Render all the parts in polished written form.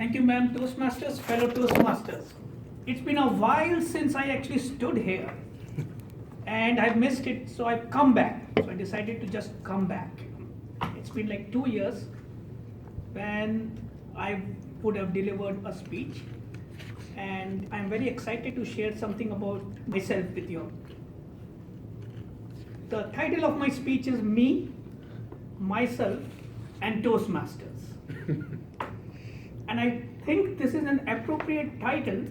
Thank you, ma'am. Toastmasters, fellow Toastmasters. It's been a while since I actually stood here and I've missed it, so I've come back. So I decided to just come back. It's been like 2 years when I would have delivered a speech, and I'm very excited to share something about myself with you. The title of my speech is Me, Myself, and Toastmasters. And I think this is an appropriate title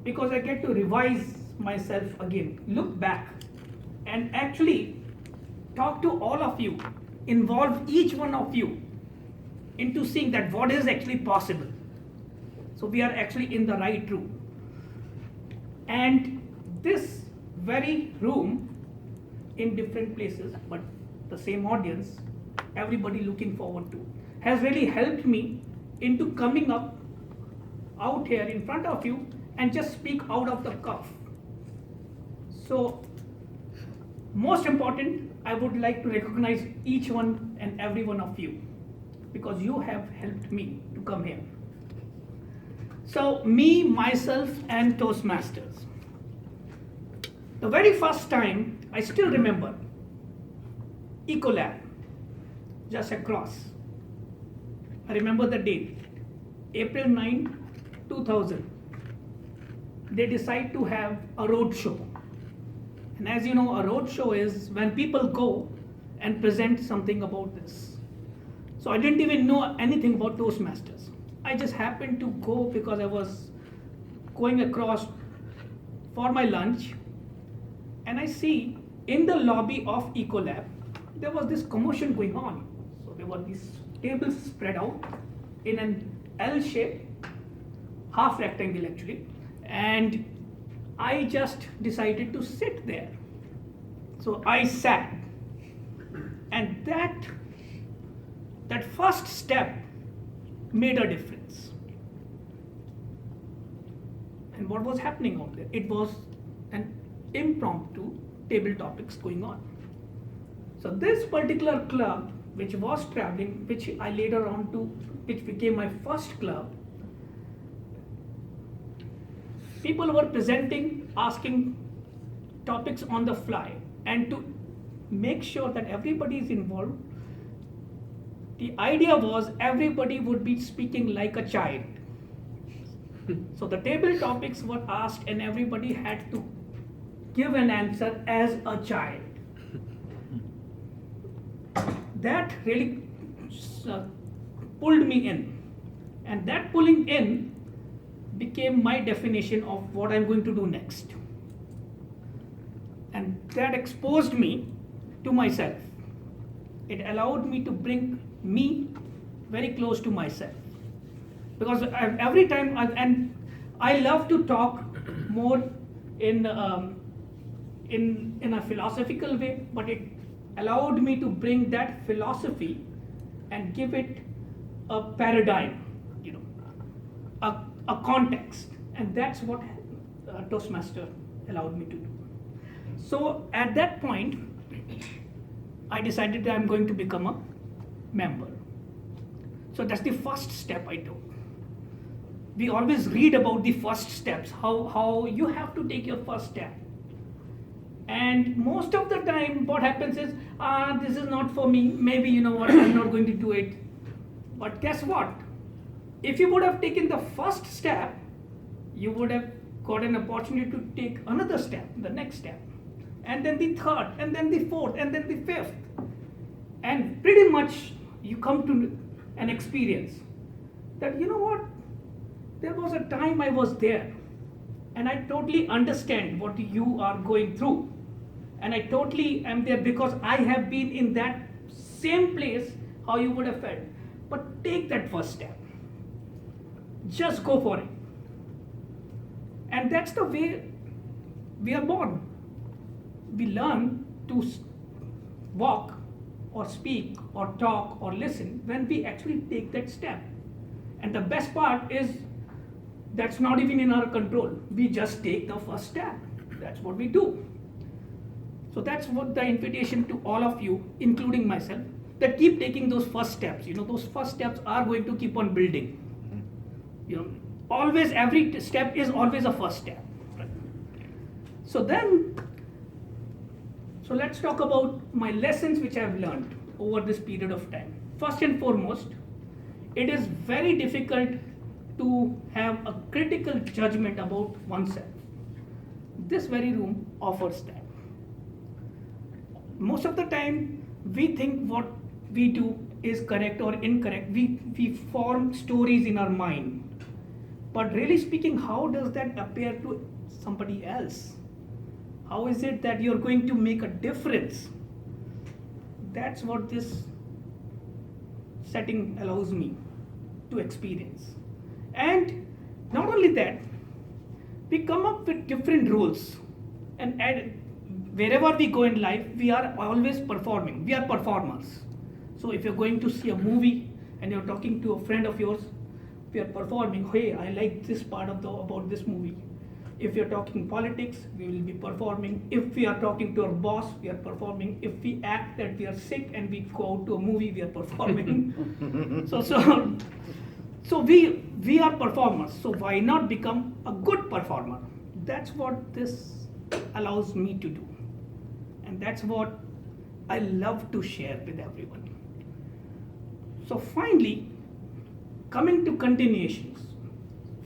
because I get to revise myself again, look back, and actually talk to all of you, involve each one of you into seeing that what is actually possible. So we are actually in the right room. And this very room, in different places, but the same audience, everybody looking forward to, has really helped me into coming up out here in front of you and just speak out of the cuff. So, most important, I would like to recognize each one and every one of you because you have helped me to come here. So, me, myself, and Toastmasters. The very first time, I still remember, Ecolab, just across. I remember the date, April 9, 2000. They decide to have a road show. And as you know, a road show is when people go and present something about this. So I didn't even know anything about Toastmasters. I just happened to go because I was going across for my lunch, and I see in the lobby of Ecolab, there was this commotion going on. So there were these tables spread out in an L shape, half rectangle actually, and I just decided to sit there. So I sat, and that first step made a difference. And what was happening out there? It was an impromptu table topics going on. So this particular club, which was traveling, which I later on to, which became my first club, people were presenting, asking topics on the fly, and to make sure that everybody is involved, the idea was everybody would be speaking like a child. So the table topics were asked and everybody had to give an answer as a child. That really pulled me in, and that pulling in became my definition of what I'm going to do next. And that exposed me to myself. It allowed me to bring me very close to myself. Because every time, and I love to talk more in a philosophical way, but it allowed me to bring that philosophy and give it a paradigm, a context, and that's what Toastmaster allowed me to do. So at that point, I decided that I'm going to become a member. So that's the first step I took. We always read about the first steps, how you have to take your first step. And most of the time, what happens is, this is not for me. Maybe, you know what, I'm not going to do it. But guess what? If you would have taken the first step, you would have got an opportunity to take another step, the next step. And then the third, and then the fourth, and then the fifth. And pretty much you come to an experience that, you know what, there was a time I was there. And I totally understand what you are going through. And I totally am there because I have been in that same place how you would have felt. But take that first step. Just go for it. And that's the way we are born. We learn to walk or speak or talk or listen when we actually take that step. And the best part is that's not even in our control. We just take the first step. That's what we do. So that's what the invitation to all of you, including myself, that keep taking those first steps. Those first steps are going to keep on building. You know, always every step is always a first step. Right? So let's talk about my lessons which I've learned over this period of time. First and foremost, it is very difficult to have a critical judgment about oneself. This very room offers that. Most of the time, we think what we do is correct or incorrect. We form stories in our mind. But really speaking, how does that appear to somebody else? How is it that you're going to make a difference? That's what this setting allows me to experience. And not only that, we come up with different roles. And wherever we go in life, we are always performing. We are performers. So if you're going to see a movie and you're talking to a friend of yours, we are performing. Hey, I like this part about this movie. If you're talking politics, we will be performing. If we are talking to our boss, we are performing. If we act that we are sick and we go out to a movie, we are performing. So we are performers. So why not become a good performer? That's what this allows me to do. And that's what I love to share with everyone. So finally, coming to continuations.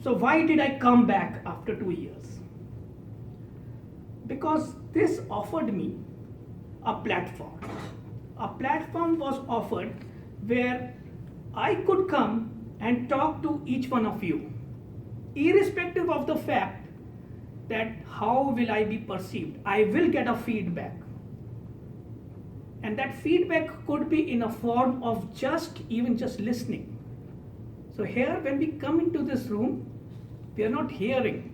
So why did I come back after 2 years? Because this offered me a platform. A platform was offered where I could come and talk to each one of you, irrespective of the fact that how will I be perceived. I will get a feedback. And that feedback could be in a form of just listening. So here, when we come into this room, we are not hearing,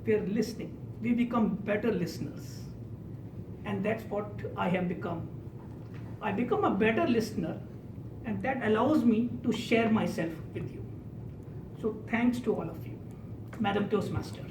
we are listening. We become better listeners. And that's what I have become. I become a better listener, and that allows me to share myself with you. So thanks to all of you. Madam Toastmaster.